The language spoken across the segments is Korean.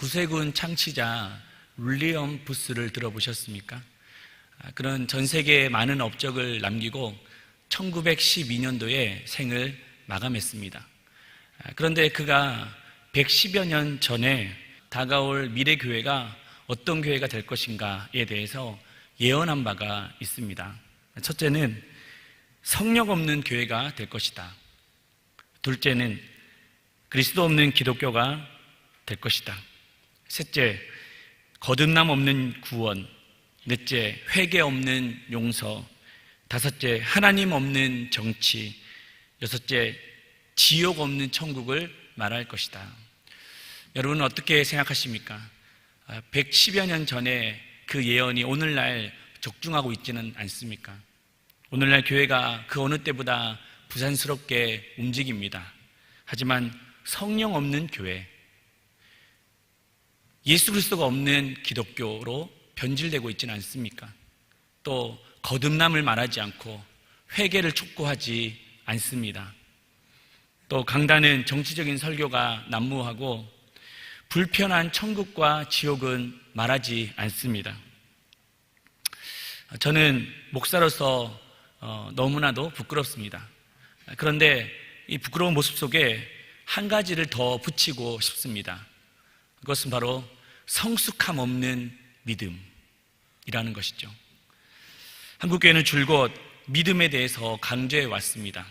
구세군 창시자 윌리엄 부스를 들어보셨습니까? 그런 전 세계에 많은 업적을 남기고 1912년도에 생을 마감했습니다. 그런데 그가 110여 년 전에 다가올 미래 교회가 어떤 교회가 될 것인가에 대해서 예언한 바가 있습니다. 첫째는 성령 없는 교회가 될 것이다. 둘째는 그리스도 없는 기독교가 될 것이다. 셋째, 거듭남 없는 구원. 넷째, 회개 없는 용서. 다섯째, 하나님 없는 정치. 여섯째, 지옥 없는 천국을 말할 것이다. 여러분은 어떻게 생각하십니까? 110여 년 전에 그 예언이 오늘날 적중하고 있지는 않습니까? 오늘날 교회가 그 어느 때보다 부산스럽게 움직입니다. 하지만 성령 없는 교회, 예수 그리스도가 없는 기독교로 변질되고 있지는 않습니까? 또 거듭남을 말하지 않고 회개를 촉구하지 않습니다. 또 강단은 정치적인 설교가 난무하고 불편한 천국과 지옥은 말하지 않습니다. 저는 목사로서 너무나도 부끄럽습니다. 그런데 이 부끄러운 모습 속에 한 가지를 더 붙이고 싶습니다. 그것은 바로 성숙함 없는 믿음이라는 것이죠. 한국교회는 줄곧 믿음에 대해서 강조해 왔습니다.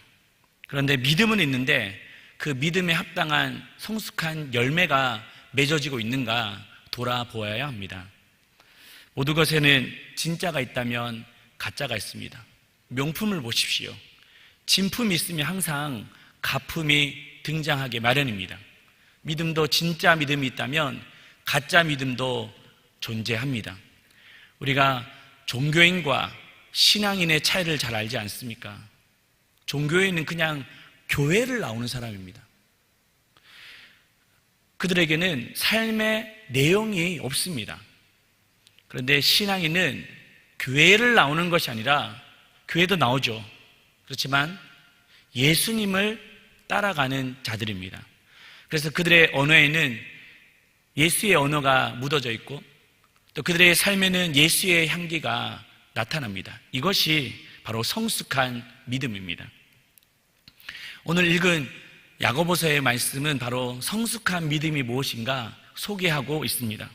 그런데 믿음은 있는데 그 믿음에 합당한 성숙한 열매가 맺어지고 있는가 돌아보아야 합니다. 모든 것에는 진짜가 있다면 가짜가 있습니다. 명품을 보십시오. 진품이 있으면 항상 가품이 등장하게 마련입니다. 믿음도 진짜 믿음이 있다면 가짜 믿음도 존재합니다. 우리가 종교인과 신앙인의 차이를 잘 알지 않습니까? 종교인은 그냥 교회를 나오는 사람입니다. 그들에게는 삶의 내용이 없습니다. 그런데 신앙인은 교회를 나오는 것이 아니라, 교회도 나오죠. 그렇지만 예수님을 따라가는 자들입니다. 그래서 그들의 언어에는 예수의 언어가 묻어져 있고 또 그들의 삶에는 예수의 향기가 나타납니다. 이것이 바로 성숙한 믿음입니다. 오늘 읽은 야고보서의 말씀은 바로 성숙한 믿음이 무엇인가 소개하고 있습니다.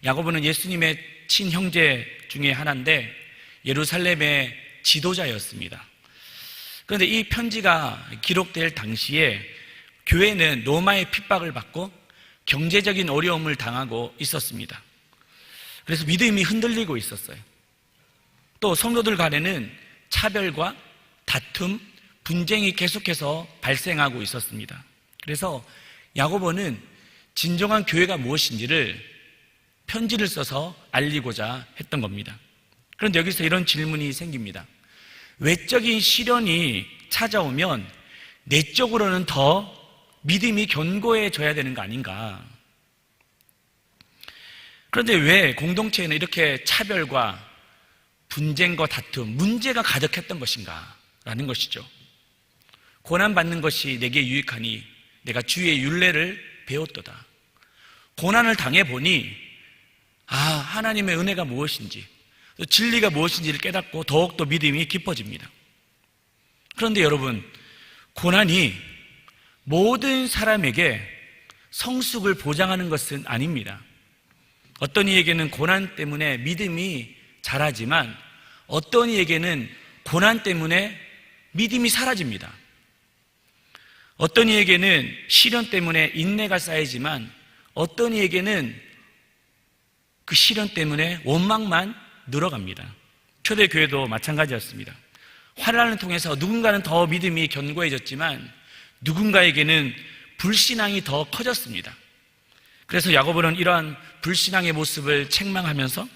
야고보는 예수님의 친형제 중에 하나인데 예루살렘의 지도자였습니다. 그런데 이 편지가 기록될 당시에 교회는 로마의 핍박을 받고 경제적인 어려움을 당하고 있었습니다. 그래서 믿음이 흔들리고 있었어요. 또 성도들 간에는 차별과 다툼, 분쟁이 계속해서 발생하고 있었습니다. 그래서 야고보는 진정한 교회가 무엇인지를 편지를 써서 알리고자 했던 겁니다. 그런데 여기서 이런 질문이 생깁니다. 외적인 시련이 찾아오면 내적으로는 더 믿음이 견고해져야 되는 거 아닌가? 그런데 왜 공동체에는 이렇게 차별과 분쟁과 다툼, 문제가 가득했던 것인가? 라는 것이죠. 고난받는 것이 내게 유익하니 내가 주의 율례를 배웠도다. 고난을 당해보니 하나님의 은혜가 무엇인지, 또 진리가 무엇인지를 깨닫고 더욱더 믿음이 깊어집니다. 그런데 여러분, 고난이 모든 사람에게 성숙을 보장하는 것은 아닙니다. 어떤 이에게는 고난 때문에 믿음이 자라지만 어떤 이에게는 고난 때문에 믿음이 사라집니다. 어떤 이에게는 시련 때문에 인내가 쌓이지만 어떤 이에게는 그 시련 때문에 원망만 늘어갑니다. 초대교회도 마찬가지였습니다. 환난을 통해서 누군가는 더 믿음이 견고해졌지만 누군가에게는 불신앙이 더 커졌습니다. 그래서 야고보는 이러한 불신앙의 모습을 책망하면서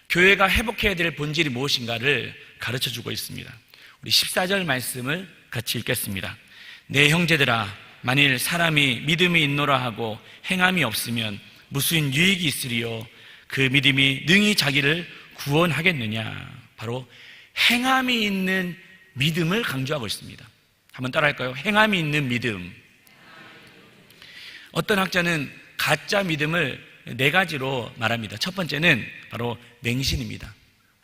교회가 회복해야 될 본질이 무엇인가를 가르쳐주고 있습니다. 우리 14절 말씀을 같이 읽겠습니다. 내 형제들아, 만일 사람이 믿음이 있노라 하고 행함이 없으면 무슨 유익이 있으리요? 그 믿음이 능히 자기를 구원하겠느냐? 바로 행함이 있는 믿음을 강조하고 있습니다. 한번 따라할까요? 행함이 있는 믿음. 어떤 학자는 가짜 믿음을 네 가지로 말합니다. 첫 번째는 바로 맹신입니다.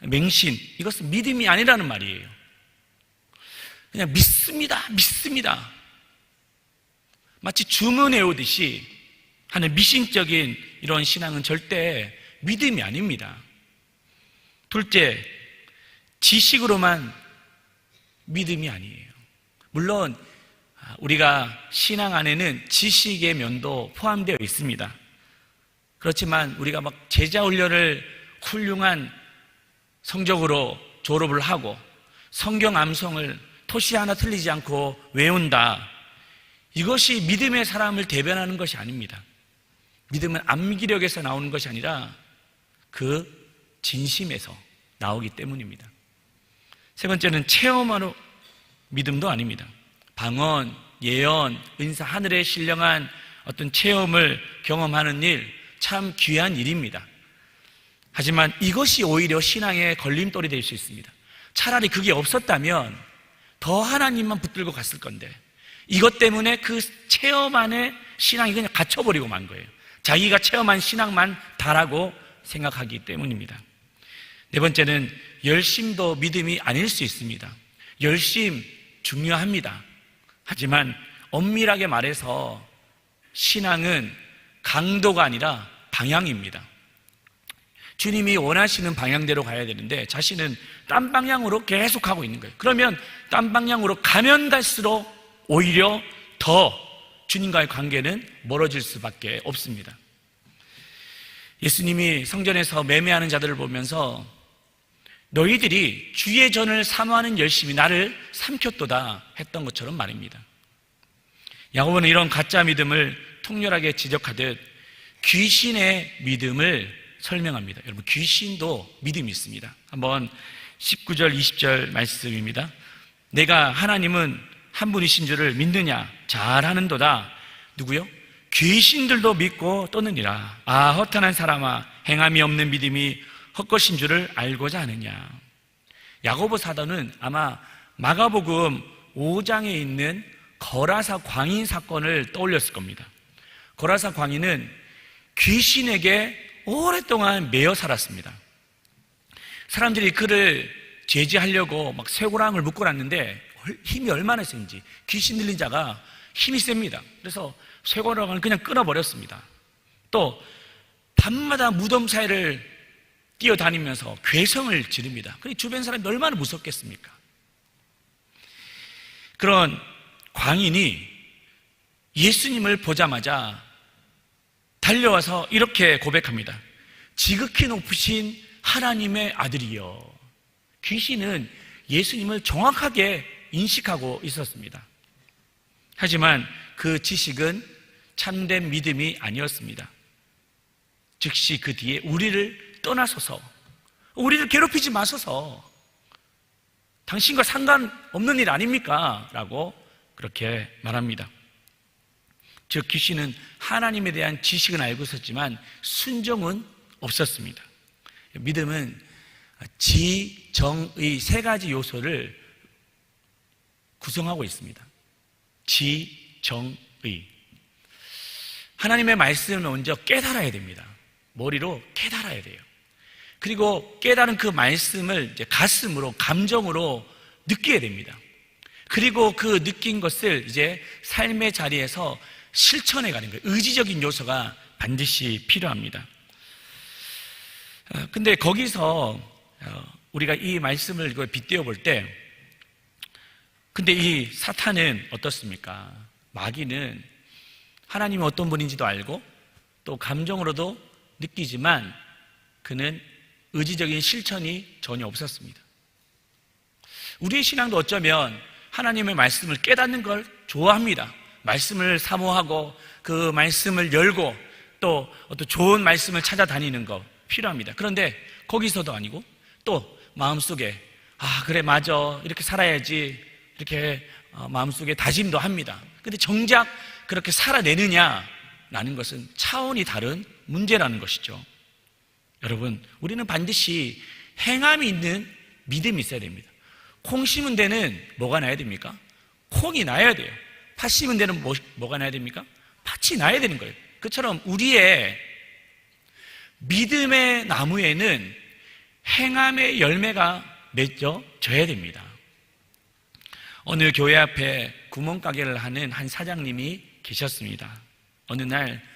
맹신, 이것은 믿음이 아니라는 말이에요. 그냥 믿습니다. 마치 주문해 오듯이 하는 미신적인 이런 신앙은 절대 믿음이 아닙니다. 둘째, 지식으로만 믿음이 아니에요. 물론 우리가 신앙 안에는 지식의 면도 포함되어 있습니다. 그렇지만 우리가 막 제자 훈련을 훌륭한 성적으로 졸업을 하고 성경 암송을 토시 하나 틀리지 않고 외운다, 이것이 믿음의 사람을 대변하는 것이 아닙니다. 믿음은 암기력에서 나오는 것이 아니라 그 진심에서 나오기 때문입니다. 세 번째는 체험으로 믿음도 아닙니다. 방언, 예언, 은사, 하늘의 신령한 어떤 체험을 경험하는 일, 참 귀한 일입니다. 하지만 이것이 오히려 신앙의 걸림돌이 될 수 있습니다. 차라리 그게 없었다면 더 하나님만 붙들고 갔을 건데, 이것 때문에 그 체험 안에 신앙이 그냥 갇혀버리고 만 거예요. 자기가 체험한 신앙만 다라고 생각하기 때문입니다. 네 번째는 열심도 믿음이 아닐 수 있습니다. 열심 중요합니다. 하지만 엄밀하게 말해서 신앙은 강도가 아니라 방향입니다. 주님이 원하시는 방향대로 가야 되는데 자신은 딴 방향으로 계속 가고 있는 거예요. 그러면 딴 방향으로 가면 갈수록 오히려 더 주님과의 관계는 멀어질 수밖에 없습니다. 예수님이 성전에서 매매하는 자들을 보면서 너희들이 주의 전을 사모하는 열심이 나를 삼켰도다 했던 것처럼 말입니다. 야고보는 이런 가짜 믿음을 통렬하게 지적하듯 귀신의 믿음을 설명합니다. 여러분, 귀신도 믿음이 있습니다. 한번 19절 20절 말씀입니다. 내가 하나님은 한 분이신 줄을 믿느냐? 잘하는도다. 누구요? 귀신들도 믿고 떠느니라. 아, 허탄한 사람아, 행함이 없는 믿음이 헛것인 줄을 알고자 하느냐. 야고보 사도는 아마 마가복음 5장에 있는 거라사 광인 사건을 떠올렸을 겁니다. 거라사 광인은 귀신에게 오랫동안 매여 살았습니다. 사람들이 그를 제지하려고 막 쇠고랑을 묶어놨는데 힘이 얼마나 센지, 귀신 들린 자가 힘이 셉니다. 그래서 쇠고랑을 그냥 끊어버렸습니다. 또 밤마다 무덤 사이를 뛰어다니면서 괴성을 지릅니다. 그 주변 사람이 얼마나 무섭겠습니까? 그런 광인이 예수님을 보자마자 달려와서 이렇게 고백합니다. 지극히 높으신 하나님의 아들이여. 귀신은 예수님을 정확하게 인식하고 있었습니다. 하지만 그 지식은 참된 믿음이 아니었습니다. 즉시 그 뒤에 우리를 떠나소서, 우리를 괴롭히지 마소서, 당신과 상관없는 일 아닙니까? 라고 그렇게 말합니다. 즉 귀신은 하나님에 대한 지식은 알고 있었지만 순종은 없었습니다. 믿음은 지, 정의 세 가지 요소를 구성하고 있습니다. 지, 정의. 하나님의 말씀을 먼저 깨달아야 됩니다. 머리로 깨달아야 돼요. 그리고 깨달은 그 말씀을 이제 가슴으로, 감정으로 느껴야 됩니다. 그리고 그 느낀 것을 이제 삶의 자리에서 실천해 가는 거예요. 의지적인 요소가 반드시 필요합니다. 근데 거기서 우리가 이 말씀을 빗대어 볼 때, 근데 이 사탄은 어떻습니까? 마귀는 하나님이 어떤 분인지도 알고 또 감정으로도 느끼지만 그는 의지적인 실천이 전혀 없었습니다. 우리의 신앙도 어쩌면 하나님의 말씀을 깨닫는 걸 좋아합니다. 말씀을 사모하고 그 말씀을 열고 또 어떤 좋은 말씀을 찾아다니는 거 필요합니다. 그런데 거기서도 아니고 또 마음속에 그래 맞아 이렇게 살아야지 이렇게 마음속에 다짐도 합니다. 근데 정작 그렇게 살아내느냐라는 것은 차원이 다른 문제라는 것이죠. 여러분, 우리는 반드시 행함이 있는 믿음이 있어야 됩니다. 콩 심은 데는 뭐가 나야 됩니까? 콩이 나야 돼요. 팥 심은 데는 뭐가 나야 됩니까? 팥이 나야 되는 거예요. 그처럼 우리의 믿음의 나무에는 행함의 열매가 맺어져야 됩니다. 어느 교회 앞에 구멍가게를 하는 한 사장님이 계셨습니다. 어느 날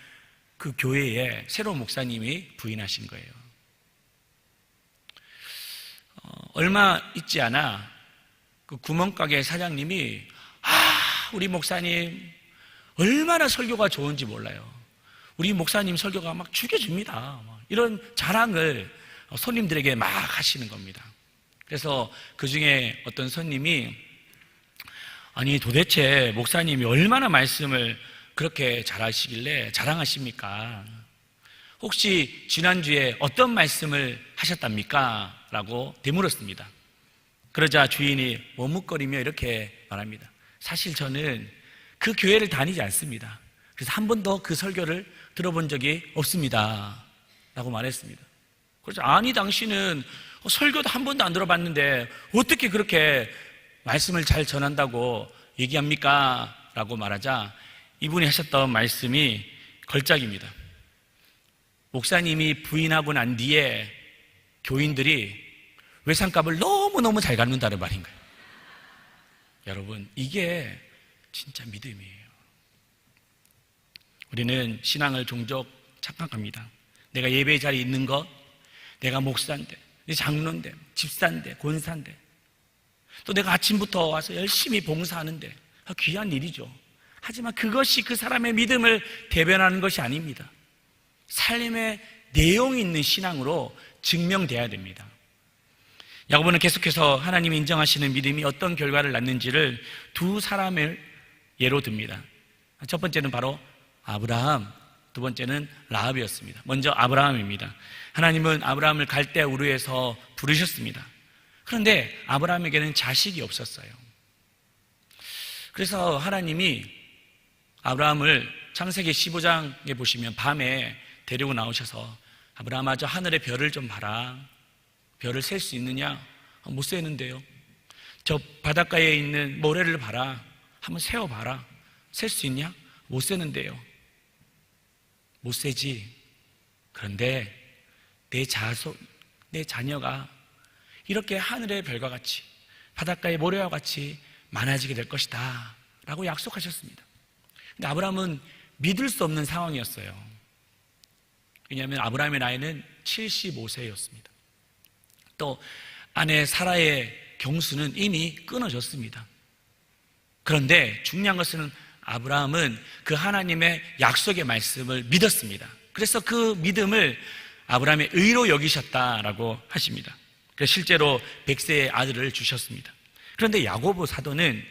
그 교회에 새로운 목사님이 부임하신 거예요. 얼마 있지 않아 그 구멍가게 사장님이 우리 목사님 얼마나 설교가 좋은지 몰라요. 우리 목사님 설교가 막 죽여줍니다. 이런 자랑을 손님들에게 막 하시는 겁니다. 그래서 그 중에 어떤 손님이 아니 도대체 목사님이 얼마나 말씀을 그렇게 잘하시길래 자랑하십니까? 혹시 지난주에 어떤 말씀을 하셨답니까? 라고 되물었습니다. 그러자 주인이 머뭇거리며 이렇게 말합니다. 사실 저는 그 교회를 다니지 않습니다. 그래서 한 번도 그 설교를 들어본 적이 없습니다. 라고 말했습니다. 그래서 아니 당신은 설교도 한 번도 안 들어봤는데 어떻게 그렇게 말씀을 잘 전한다고 얘기합니까? 라고 말하자 이분이 하셨던 말씀이 걸작입니다. 목사님이 부인하고 난 뒤에 교인들이 외상값을 너무너무 잘 갚는다는 말인 거예요. 여러분, 이게 진짜 믿음이에요. 우리는 신앙을 종종 착각합니다. 내가 예배 자리에 있는 것, 내가 목사인데, 내 장로인데, 집사인데, 권사인데, 또 내가 아침부터 와서 열심히 봉사하는데 귀한 일이죠. 하지만 그것이 그 사람의 믿음을 대변하는 것이 아닙니다. 삶의 내용이 있는 신앙으로 증명돼야 됩니다. 야고보는 계속해서 하나님이 인정하시는 믿음이 어떤 결과를 낳는지를 두 사람을 예로 듭니다. 첫 번째는 바로 아브라함, 두 번째는 라합이었습니다. 먼저 아브라함입니다. 하나님은 아브라함을 갈대 우르에서 부르셨습니다. 그런데 아브라함에게는 자식이 없었어요. 그래서 하나님이 아브라함을 창세기 15장에 보시면 밤에 데리고 나오셔서 아브라함아 저 하늘의 별을 좀 봐라. 별을 셀 수 있느냐? 못 세는데요. 저 바닷가에 있는 모래를 봐라. 한번 세어봐라. 셀 수 있냐? 못 세는데요. 못 세지. 그런데 내 자녀가 이렇게 하늘의 별과 같이 바닷가의 모래와 같이 많아지게 될 것이다 라고 약속하셨습니다. 근데 아브라함은 믿을 수 없는 상황이었어요. 왜냐하면 아브라함의 나이는 75세였습니다. 또 아내 사라의 경수는 이미 끊어졌습니다. 그런데 중요한 것은 아브라함은 그 하나님의 약속의 말씀을 믿었습니다. 그래서 그 믿음을 아브라함의 의로 여기셨다라고 하십니다. 그래서 실제로 100세의 아들을 주셨습니다. 그런데 야고보 사도는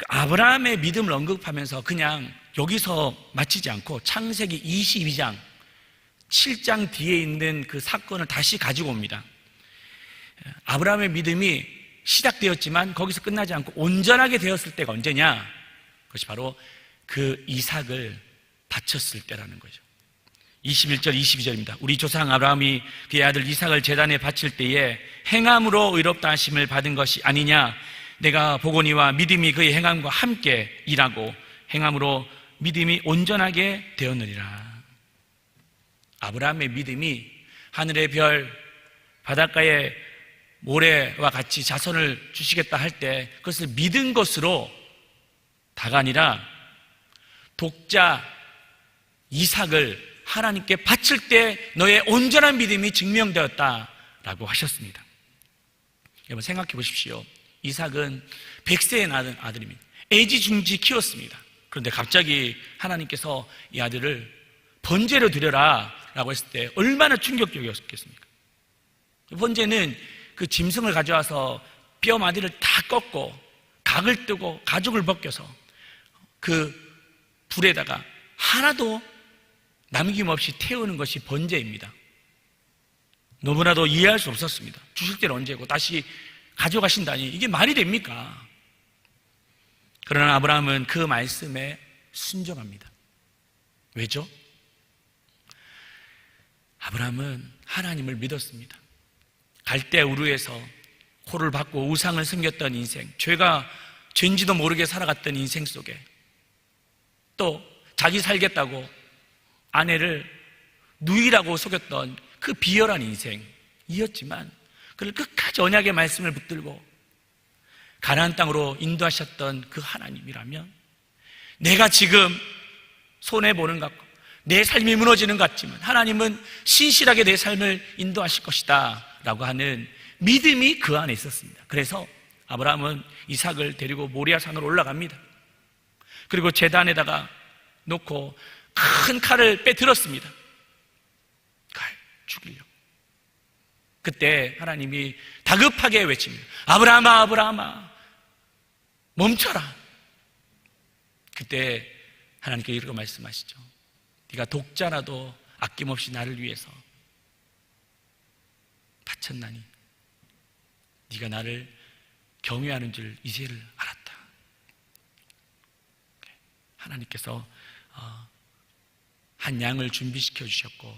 아브라함의 믿음을 언급하면서 그냥 여기서 마치지 않고 창세기 22장 7장 뒤에 있는 그 사건을 다시 가지고 옵니다. 아브라함의 믿음이 시작되었지만 거기서 끝나지 않고 온전하게 되었을 때가 언제냐? 그것이 바로 그 이삭을 바쳤을 때라는 거죠. 21절 22절입니다. 우리 조상 아브라함이 그의 아들 이삭을 제단에 바칠 때에 행함으로 의롭다 하심을 받은 것이 아니냐? 내가 보거니와 믿음이 그의 행함과 함께 일하고 행함으로 믿음이 온전하게 되었느니라. 아브라함의 믿음이 하늘의 별, 바닷가의 모래와 같이 자손을 주시겠다 할 때 그것을 믿은 것으로 다가 아니라 독자 이삭을 하나님께 바칠 때 너의 온전한 믿음이 증명되었다라고 하셨습니다. 여러분 생각해 보십시오. 이삭은 100세에 낳은 아들입니다. 애지중지 키웠습니다. 그런데 갑자기 하나님께서 이 아들을 번제로 드려라 라고 했을 때 얼마나 충격적이었겠습니까? 번제는 그 짐승을 가져와서 뼈 마디를 다 꺾고 각을 뜨고 가죽을 벗겨서 그 불에다가 하나도 남김없이 태우는 것이 번제입니다. 너무나도 이해할 수 없었습니다. 주실 때는 언제고 다시 가져가신다니 이게 말이 됩니까? 그러나 아브라함은 그 말씀에 순종합니다. 왜죠? 아브라함은 하나님을 믿었습니다. 갈대 우르에서 코를 박고 우상을 섬겼던 인생, 죄인지도 모르게 살아갔던 인생 속에 또 자기 살겠다고 아내를 누이라고 속였던 그 비열한 인생이었지만 그를 끝까지 언약의 말씀을 붙들고 가나안 땅으로 인도하셨던 그 하나님이라면 내가 지금 손해보는 것 같고 내 삶이 무너지는 것 같지만 하나님은 신실하게 내 삶을 인도하실 것이다 라고 하는 믿음이 그 안에 있었습니다. 그래서 아브라함은 이삭을 데리고 모리아 산으로 올라갑니다. 그리고 제단에다가 놓고 큰 칼을 빼들었습니다. 칼 죽이려고. 그때 하나님이 다급하게 외칩니다. 아브라함아, 아브라함아, 멈춰라. 그때 하나님께 이렇게 말씀하시죠. 네가 독자라도 아낌없이 나를 위해서 바쳤나니 네가 나를 경외하는 줄 이제를 알았다. 하나님께서 한 양을 준비시켜 주셨고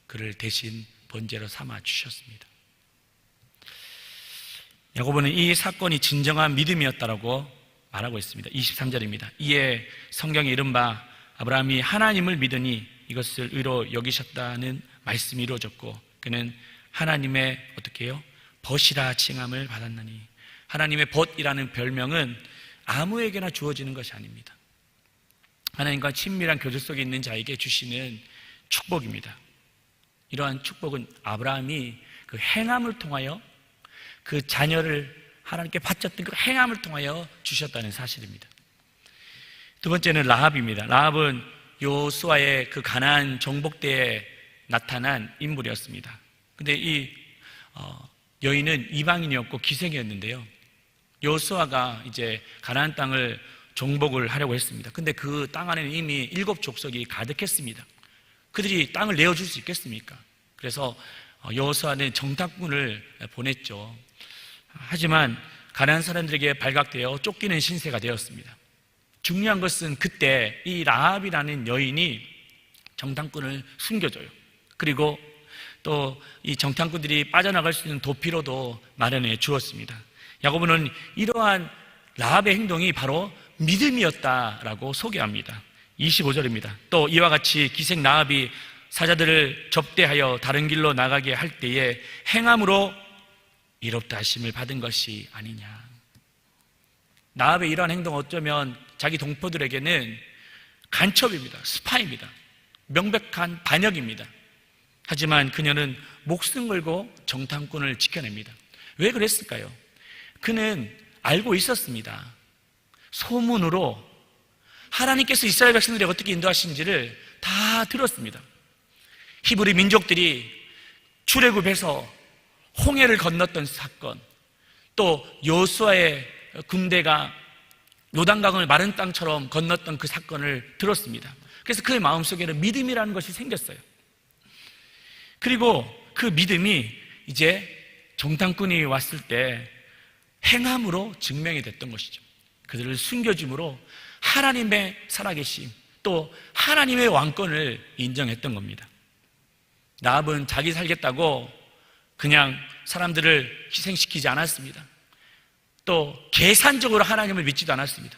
그를 대신 번제로 삼아 주셨습니다. 야고보는 이 사건이 진정한 믿음이었다라고 말하고 있습니다. 23절입니다. 이에 성경에 이른바 아브라함이 하나님을 믿으니 이것을 의로 여기셨다는 말씀이 이루어졌고 그는 하나님의 어떻게 해요? 벗이라 칭함을 받았나니. 하나님의 벗이라는 별명은 아무에게나 주어지는 것이 아닙니다. 하나님과 친밀한 교제 속에 있는 자에게 주시는 축복입니다. 이러한 축복은 아브라함이 그 행함을 통하여 그 자녀를 하나님께 바쳤던 그 행함을 통하여 주셨다는 사실입니다. 두 번째는 라합입니다. 라합은 요수아의 그 가나안 정복 때에 나타난 인물이었습니다. 근데 이 여인은 이방인이었고 기생이었는데요. 요수아가 이제 가나안 땅을 정복을 하려고 했습니다. 근데 그 땅 안에는 이미 7족속이 가득했습니다. 그들이 땅을 내어줄 수 있겠습니까? 그래서 여호수아는 정탐꾼을 보냈죠. 하지만 가나안 사람들에게 발각되어 쫓기는 신세가 되었습니다. 중요한 것은 그때 이 라합이라는 여인이 정탐꾼을 숨겨줘요. 그리고 또 이 정탐꾼들이 빠져나갈 수 있는 도피로도 마련해 주었습니다. 야고보는 이러한 라합의 행동이 바로 믿음이었다라고 소개합니다. 25절입니다. 또 이와 같이 기생 라합이 사자들을 접대하여 다른 길로 나가게 할 때에 행함으로 이롭다 하심을 받은 것이 아니냐. 라합의 이러한 행동은 어쩌면 자기 동포들에게는 간첩입니다. 스파입니다. 명백한 반역입니다. 하지만 그녀는 목숨 걸고 정탐꾼을 지켜냅니다. 왜 그랬을까요? 그는 알고 있었습니다. 소문으로 하나님께서 이스라엘 백성들이 어떻게 인도하신지를 다 들었습니다. 히브리 민족들이 출애굽해서 홍해를 건넜던 사건, 또 여호수아의 군대가 요단강을 마른 땅처럼 건넜던 그 사건을 들었습니다. 그래서 그의 마음속에는 믿음이라는 것이 생겼어요. 그리고 그 믿음이 이제 정탐꾼이 왔을 때 행함으로 증명이 됐던 것이죠. 그들을 숨겨줌으로 하나님의 살아계심, 또 하나님의 왕권을 인정했던 겁니다. 라합은 자기 살겠다고 그냥 사람들을 희생시키지 않았습니다. 또 계산적으로 하나님을 믿지도 않았습니다.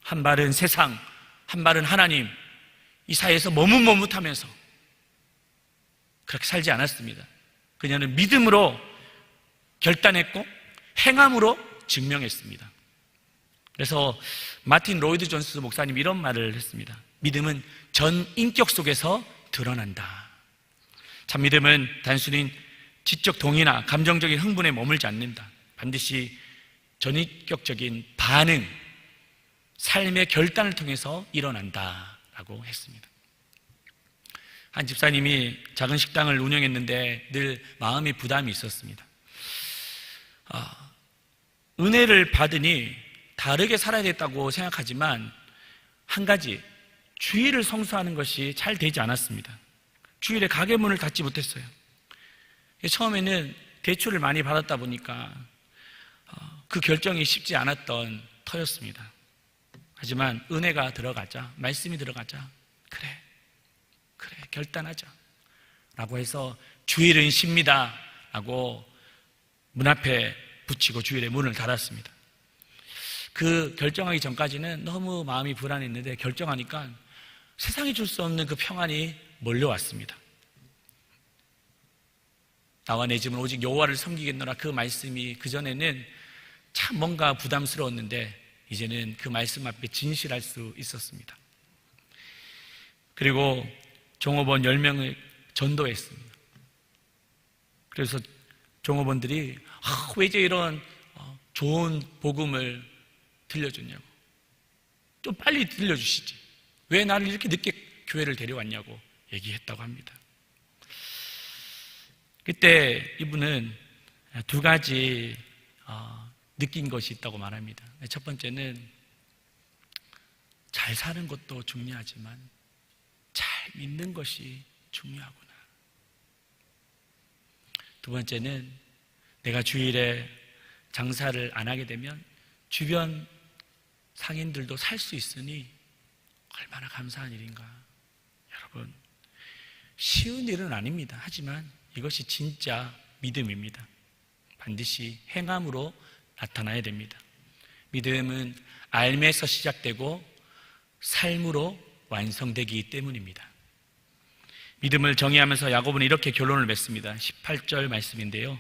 한 발은 세상, 한 발은 하나님, 이 사이에서 머뭇머뭇하면서 그렇게 살지 않았습니다. 그녀는 믿음으로 결단했고 행함으로 증명했습니다. 그래서 마틴 로이드 존스 목사님이 이런 말을 했습니다. 믿음은 전 인격 속에서 드러난다. 참 믿음은 단순히 지적 동의나 감정적인 흥분에 머물지 않는다. 반드시 전인격적인 반응, 삶의 결단을 통해서 일어난다라고 했습니다. 한 집사님이 작은 식당을 운영했는데 늘 마음의 부담이 있었습니다. 은혜를 받으니 다르게 살아야 겠다고 생각하지만 한 가지, 주일을 성수하는 것이 잘 되지 않았습니다. 주일에 가게 문을 닫지 못했어요. 처음에는 대출을 많이 받았다 보니까 그 결정이 쉽지 않았던 터였습니다. 하지만 은혜가 들어가자, 말씀이 들어가자, 그래 결단하자 라고 해서 주일은 쉽니다 라고 문 앞에 붙이고 주일에 문을 닫았습니다. 그 결정하기 전까지는 너무 마음이 불안했는데 결정하니까 세상이 줄 수 없는 그 평안이 몰려왔습니다. 나와 내 집은 오직 여호와를 섬기겠노라, 그 말씀이 그전에는 참 뭔가 부담스러웠는데 이제는 그 말씀 앞에 진실할 수 있었습니다. 그리고 종업원 10명을 전도했습니다. 그래서 종업원들이 왜 이제 이런 좋은 복음을 들려줬냐고, 좀 빨리 들려주시지, 왜 나를 이렇게 늦게 교회를 데려왔냐고 얘기했다고 합니다. 그때 이분은 두 가지 느낀 것이 있다고 말합니다. 첫 번째는 잘 사는 것도 중요하지만 잘 믿는 것이 중요하구나. 두 번째는 내가 주일에 장사를 안 하게 되면 주변 상인들도 살 수 있으니 얼마나 감사한 일인가. 여러분, 쉬운 일은 아닙니다. 하지만 이것이 진짜 믿음입니다. 반드시 행함으로 나타나야 됩니다. 믿음은 알매에서 시작되고 삶으로 완성되기 때문입니다. 믿음을 정의하면서 야고보는 이렇게 결론을 맺습니다. 18절 말씀인데요.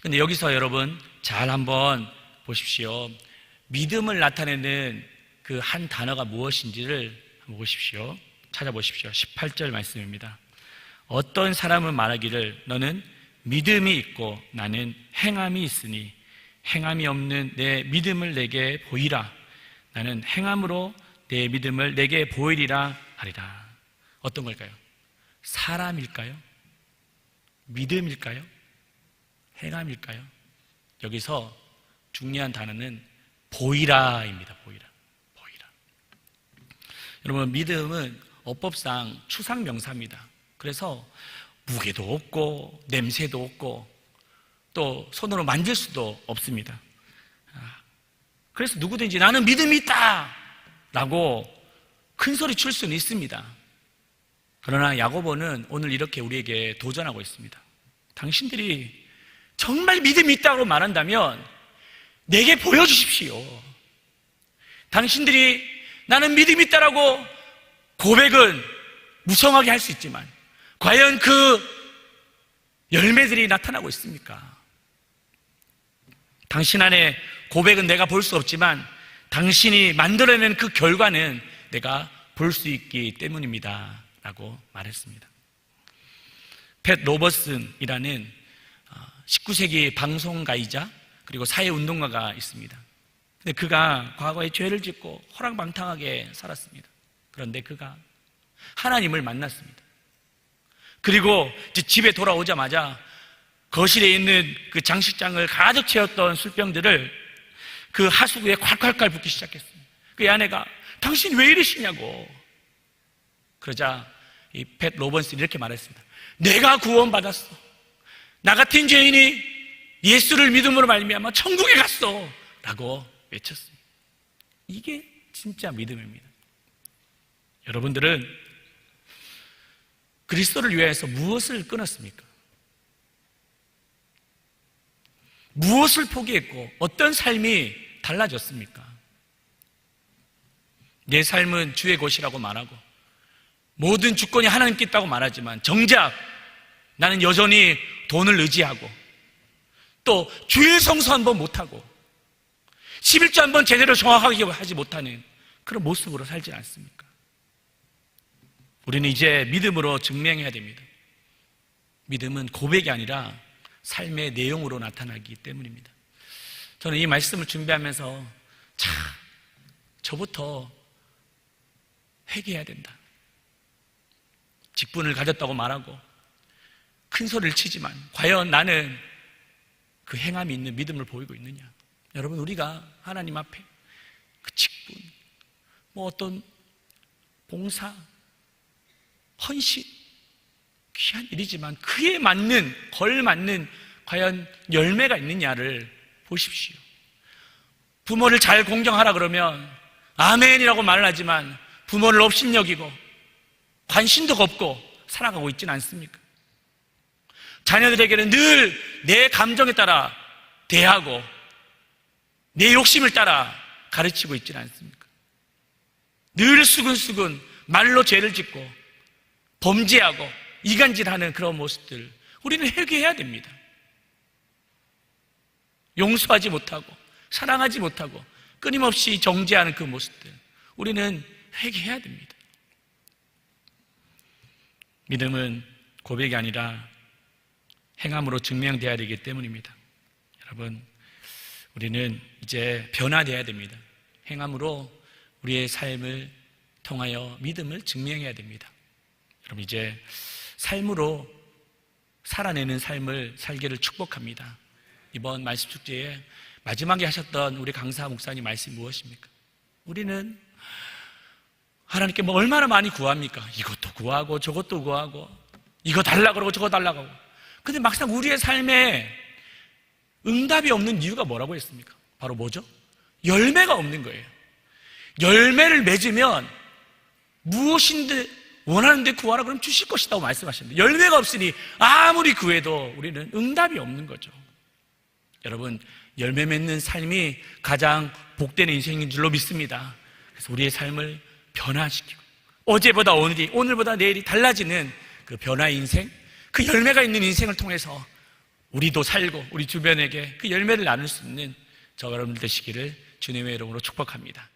근데 여기서 여러분 잘 한번 보십시오. 믿음을 나타내는 그 한 단어가 무엇인지를 한번 보십시오. 찾아보십시오. 18절 말씀입니다. 어떤 사람은 말하기를 너는 믿음이 있고 나는 행함이 있으니 행함이 없는 내 믿음을 내게 보이라. 나는 행함으로 내 믿음을 내게 보이리라 하리라. 어떤 걸까요? 사람일까요? 믿음일까요? 행함일까요? 여기서 중요한 단어는 보이라입니다. 보이라. 여러분, 믿음은 어법상 추상명사입니다. 그래서 무게도 없고 냄새도 없고 또 손으로 만질 수도 없습니다. 그래서 누구든지 나는 믿음이 있다 라고 큰 소리 칠 수는 있습니다. 그러나 야고보는 오늘 이렇게 우리에게 도전하고 있습니다. 당신들이 정말 믿음이 있다고 말한다면 내게 보여주십시오. 당신들이 나는 믿음이 있다라고 고백은 무성하게 할 수 있지만 과연 그 열매들이 나타나고 있습니까? 당신 안에 고백은 내가 볼 수 없지만 당신이 만들어낸 그 결과는 내가 볼 수 있기 때문입니다 라고 말했습니다. 팻 로버슨이라는 19세기 방송가이자 그리고 사회운동가가 있습니다. 근데 그가 과거에 죄를 짓고 호랑방탕하게 살았습니다. 그런데 그가 하나님을 만났습니다. 그리고 집에 돌아오자마자 거실에 있는 그 장식장을 가득 채웠던 술병들을 그 하수구에 콸콸콸 붓기 시작했습니다. 그 아내가 당신 왜 이러시냐고. 그러자 이 팻 로버슨이 이렇게 말했습니다. 내가 구원받았어. 나 같은 죄인이 예수를 믿음으로 말미암아 천국에 갔어 라고 외쳤습니다. 이게 진짜 믿음입니다. 여러분들은 그리스도를 위해서 무엇을 끊었습니까? 무엇을 포기했고 어떤 삶이 달라졌습니까? 내 삶은 주의 것이라고 말하고 모든 주권이 하나님께 있다고 말하지만 정작 나는 여전히 돈을 의지하고 또 주의 성수 한번 못하고 11조 한번 제대로 정확하게 하지 못하는 그런 모습으로 살지 않습니까? 우리는 이제 믿음으로 증명해야 됩니다. 믿음은 고백이 아니라 삶의 내용으로 나타나기 때문입니다. 저는 이 말씀을 준비하면서 저부터 회개해야 된다. 직분을 가졌다고 말하고 큰 소리를 치지만 과연 나는 그 행함이 있는 믿음을 보이고 있느냐. 여러분, 우리가 하나님 앞에 그 직분, 어떤 봉사, 헌신, 귀한 일이지만 그에 맞는, 걸맞는 과연 열매가 있느냐를 보십시오. 부모를 잘 공경하라 그러면 아멘이라고 말을 하지만 부모를 업신여기고 관심도 없고 살아가고 있지는 않습니까? 자녀들에게는 늘 내 감정에 따라 대하고 내 욕심을 따라 가르치고 있지는 않습니까? 늘 수근수근 말로 죄를 짓고 범죄하고 이간질하는 그런 모습들, 우리는 회개해야 됩니다. 용서하지 못하고 사랑하지 못하고 끊임없이 정죄하는 그 모습들, 우리는 회개해야 됩니다. 믿음은 고백이 아니라 행함으로 증명되어야 되기 때문입니다. 여러분, 우리는 이제 변화되어야 됩니다. 행함으로 우리의 삶을 통하여 믿음을 증명해야 됩니다. 여러분, 이제 삶으로 살아내는 삶을 살기를 축복합니다. 이번 말씀 축제에 마지막에 하셨던 우리 강사 목사님 말씀이 무엇입니까? 우리는 하나님께 뭐 얼마나 많이 구합니까? 이것도 구하고 저것도 구하고 이거 달라고 그러고 저거 달라고 하고. 근데 막상 우리의 삶에 응답이 없는 이유가 뭐라고 했습니까? 바로 뭐죠? 열매가 없는 거예요. 열매를 맺으면 무엇인데 원하는데 구하라 그러면 주실 것이라고 말씀하셨는데, 열매가 없으니 아무리 구해도 우리는 응답이 없는 거죠. 여러분, 열매 맺는 삶이 가장 복된 인생인 줄로 믿습니다. 그래서 우리의 삶을 변화시키고 어제보다 오늘이, 오늘보다 내일이 달라지는 그 변화의 인생, 그 열매가 있는 인생을 통해서 우리도 살고 우리 주변에게 그 열매를 나눌 수 있는 저와 여러분들 되시기를 주님의 이름으로 축복합니다.